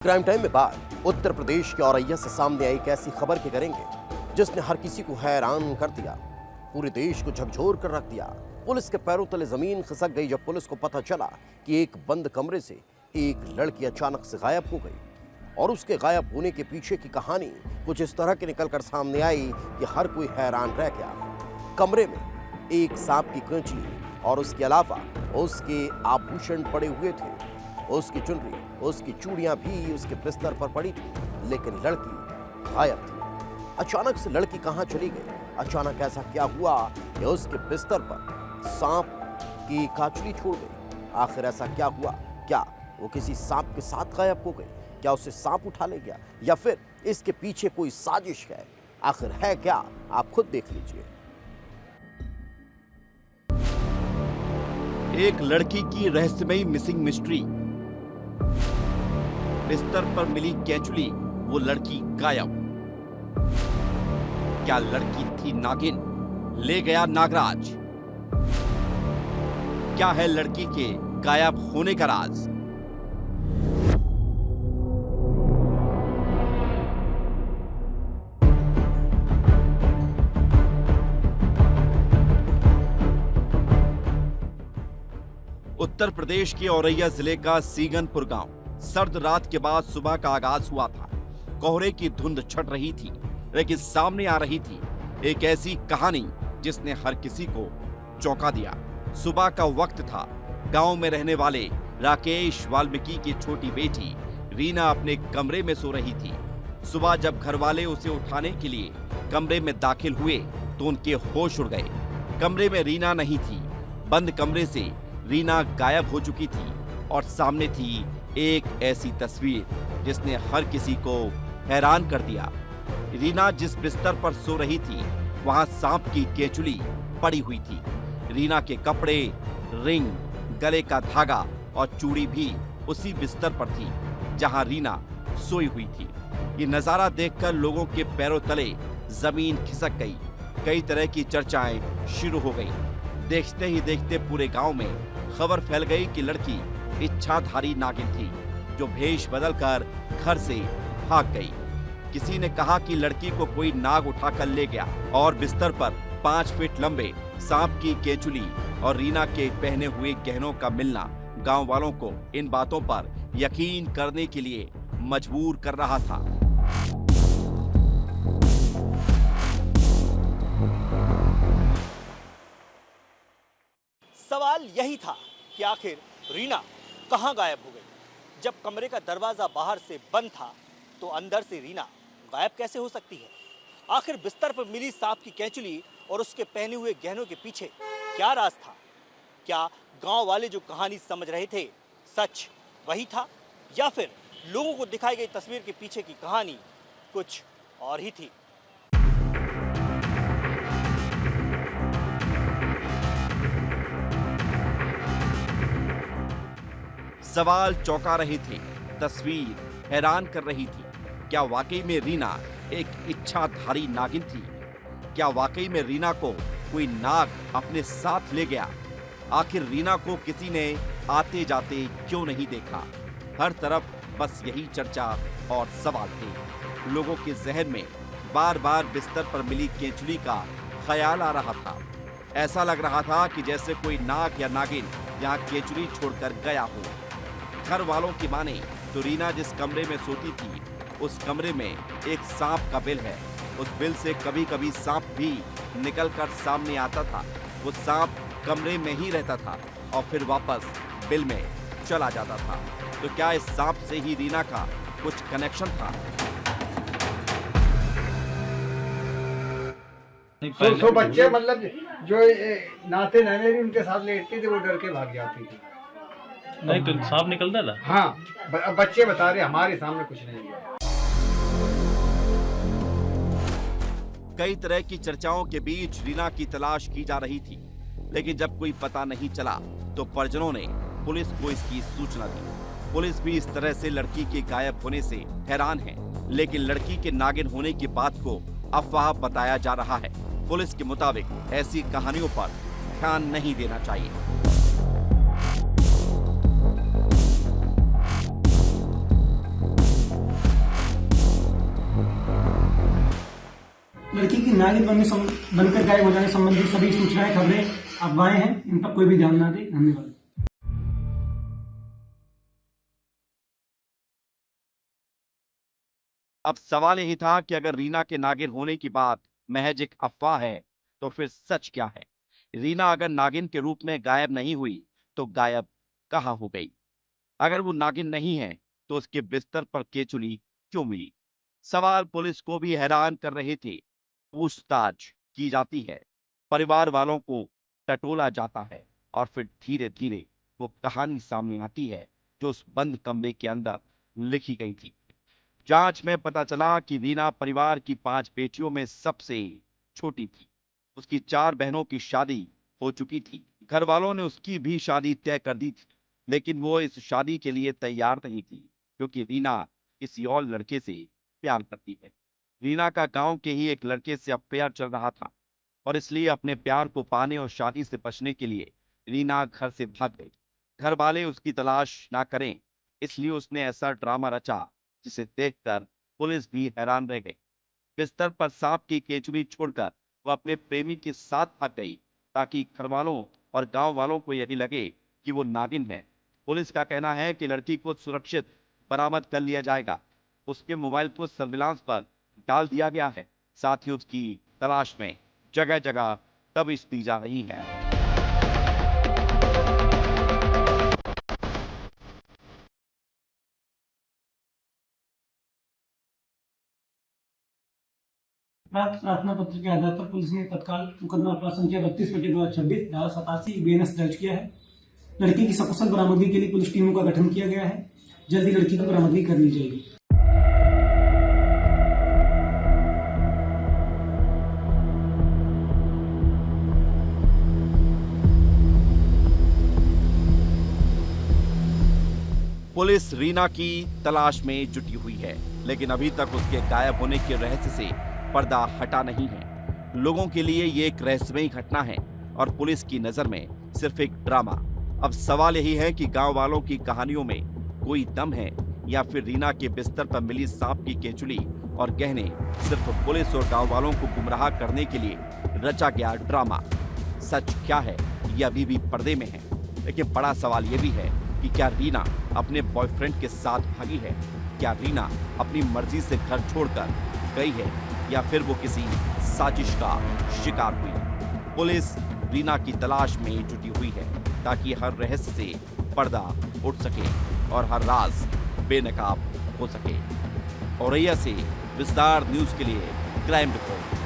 Crime time में बात उत्तर प्रदेश के औरैया से सामने आई एक ऐसी खबर के करेंगे जिसने हर किसी को हैरान कर दिया, पूरे देश को झकझोर कर रख दिया। पुलिस के पैरों तले जमीन खिसक गई जब पुलिस को पता चला कि एक बंद कमरे से एक लड़की अचानक से गायब हो गई और उसके गायब होने के पीछे की कहानी कुछ इस तरह की निकलकर सामने आई कि हर कोई हैरान रह गया। कमरे में एक सांप की कैंची और उसके अलावा उसके आभूषण पड़े हुए थे, उसकी चुनरी, उसकी चूड़ियां भी उसके बिस्तर पर पड़ी थी, लेकिन लड़की गायब थी। अचानक से लड़की कहां चली गई? अचानक ऐसा क्या हुआ कि उसके बिस्तर पर सांप की काचली छोड़ गई? आखिर ऐसा क्या हुआ? क्या वो किसी सांप के साथ गायब हो गई? क्या उसे सांप उठा ले गया या फिर इसके पीछे कोई साजिश है? आखिर है क्या? आप खुद देख लीजिए। एक लड़की की रहस्यमयी मिसिंग मिस्ट्री। बिस्तर पर मिली केंचुली, वो लड़की गायब। क्या लड़की थी नागिन? ले गया नागराज। क्या है लड़की के गायब होने का राज? उत्तर प्रदेश के औरैया जिले का सीगनपुर गांव। सर्द रात के बाद सुबह का आगाज हुआ था। कोहरे की धुंध छट रही थी, लेकिन सामने आ रही थी एक ऐसी कहानी जिसने हर किसी को चौंका दिया। सुबह का वक्त था। गांव में रहने वाले राकेश वाल्मीकि की छोटी बेटी रीना अपने कमरे में सो रही थी। सुबह जब घर वाले उसे उठाने के लिए कमरे में दाखिल हुए तो उनके होश उड़ गए। कमरे में रीना नहीं थी। बंद कमरे से रीना गायब हो चुकी थी और सामने थी एक ऐसी तस्वीर जिसने हर किसी को हैरान कर दिया। रीना जिस बिस्तर पर सो रही थी वहां सांप की केंचुली पड़ी हुई थी। रीना के कपड़े, रिंग, गले का धागा और चूड़ी भी उसी बिस्तर पर थी जहां रीना सोई हुई थी। ये नजारा देखकर लोगों के पैरों तले जमीन खिसक गई। कई तरह की चर्चाएं शुरू हो गई। देखते ही देखते पूरे गांव में खबर फैल गई कि लड़की इच्छाधारी नागिन थी जो भेष बदलकर घर से भाग गई। किसी ने कहा कि लड़की को कोई नाग उठाकर ले गया और बिस्तर पर 5 फीट लंबे सांप की केंचुली और रीना के पहने हुए गहनों का मिलना गांव वालों को इन बातों पर यकीन करने के लिए मजबूर कर रहा था। सवाल यही था कि आखिर रीना कहां गायब हो गई। जब कमरे का दरवाजा बाहर से बंद था तो अंदर से रीना गायब कैसे हो सकती है? आखिर बिस्तर पर मिली सांप की केंचुली और उसके पहने हुए गहनों के पीछे क्या राज था? क्या गांव वाले जो कहानी समझ रहे थे सच वही था या फिर लोगों को दिखाई गई तस्वीर के पीछे की कहानी कुछ और ही थी? सवाल चौंका रहे थे, तस्वीर हैरान कर रही थी। क्या वाकई में रीना एक इच्छाधारी नागिन थी? क्या वाकई में रीना को कोई नाग अपने साथ ले गया? आखिर रीना को किसी ने आते जाते क्यों नहीं देखा? हर तरफ बस यही चर्चा और सवाल थे। लोगों के जहन में बार बार बिस्तर पर मिली केंचुली का ख्याल आ रहा था। ऐसा लग रहा था कि जैसे कोई नाग या नागिन यहाँ केंचुली छोड़कर गया हो। घर वालों की माने तो रीना जिस कमरे में सोती थी उस कमरे में एक सांप का बिल है। उस बिल से कभी कभी सांप भी निकलकर सामने आता था। वो सांप कमरे में ही रहता था और फिर वापस बिल में चला जाता था। तो क्या इस सांप से ही रीना का कुछ कनेक्शन था? सो बच्चे मतलब जो नाते नैने उनके साथ लेटते थे वो डर के भाग जाती थी। नहीं तो सांप निकलता था। हाँ, बच्चे बता रहे हमारे सामने कुछ नहीं है। कई तरह की चर्चाओं के बीच रीना की तलाश की जा रही थी, लेकिन जब कोई पता नहीं चला तो परिजनों ने पुलिस को इसकी सूचना दी। पुलिस भी इस तरह से लड़की के गायब होने से हैरान है, लेकिन लड़की के नागिन होने की बात को अफवाह बताया जा रहा है। पुलिस के मुताबिक ऐसी कहानियों पर ध्यान नहीं देना चाहिए। लड़की की नागिन बनकर गायब हो जाने संबंधी सभी सूचनाएं, खबरें अफवाहें हैं, इन पर कोई भी ध्यान ना दे। धन्यवाद। अब सवाल यही था कि अगर रीना के नागिन होने की बात महज एक अफवाह है तो फिर सच क्या है? रीना अगर नागिन के रूप में गायब नहीं हुई तो गायब कहाँ हो गई? अगर वो नागिन नहीं है तो उसके बिस्तर पर केचुली क्यों मिली? सवाल पुलिस को भी हैरान कर रहे थे। पूछताछ की जाती है, परिवार वालों को टटोला जाता है और फिर धीरे धीरे वो कहानी सामने आती है जो उस बंद कमरे के अंदर लिखी गई थी। जांच में पता चला कि रीना परिवार की 5 बेटियों में सबसे छोटी थी। उसकी 4 बहनों की शादी हो चुकी थी। घर वालों ने उसकी भी शादी तय कर दी थी, लेकिन वो इस शादी के लिए तैयार नहीं थी क्योंकि रीना किसी और लड़के से प्यार करती है। रीना का गांव के ही एक लड़के से अफेयर चल रहा था और इसलिए अपने प्यार को पाने और शादी से बचने के लिए रीना घर से भाग गई। घर वाले उसकी तलाश ना करें इसलिए उसने ऐसा ड्रामा रचा जिसे देखकर पुलिस भी हैरान रह गई। बिस्तर पर सांप की केचुली छोड़कर वह अपने प्रेमी के साथ भाग गई ताकि घर वालों और गांव वालों को यही लगे कि वो नागिन है। पुलिस का कहना है कि लड़की को सुरक्षित बरामद कर लिया जाएगा। उसके मोबाइल को सर्विलांस पर डाल दिया गया है। साथ ही उसकी तलाश में जगह जगह दबिश दी जा रही है। प्राप्त प्रार्थना पत्र के आधार पर पुलिस ने तत्काल मुकदमा अपराध संख्या 32/2026 धारा 87 BNS दर्ज किया है। लड़की की सकुशल बरामदगी के लिए पुलिस टीमों का गठन किया गया है। जल्दी लड़की की बरामदगी कर ली जाएगी। पुलिस रीना की तलाश में जुटी हुई है, लेकिन अभी तक उसके गायब होने के रहस्य से पर्दा हटा नहीं है। लोगों के लिए ये एक रहस्यमयी घटना है और पुलिस की नजर में सिर्फ एक ड्रामा। अब सवाल यही है कि गांव वालों की कहानियों में कोई दम है या फिर रीना के बिस्तर पर मिली सांप की केचुली और गहने सिर्फ पुलिस और गांव वालों को गुमराह करने के लिए रचा गया ड्रामा। सच क्या है ये अभी भी पर्दे में है, लेकिन बड़ा सवाल ये भी है कि क्या रीना अपने बॉयफ्रेंड के साथ भागी है? क्या रीना अपनी मर्जी से घर छोड़कर गई है या फिर वो किसी साजिश का शिकार हुई? पुलिस रीना की तलाश में जुटी हुई है ताकि हर रहस्य से पर्दा उठ सके और हर राज बेनकाब हो सके। औरैया से विस्तार न्यूज के लिए क्राइम रिपोर्ट।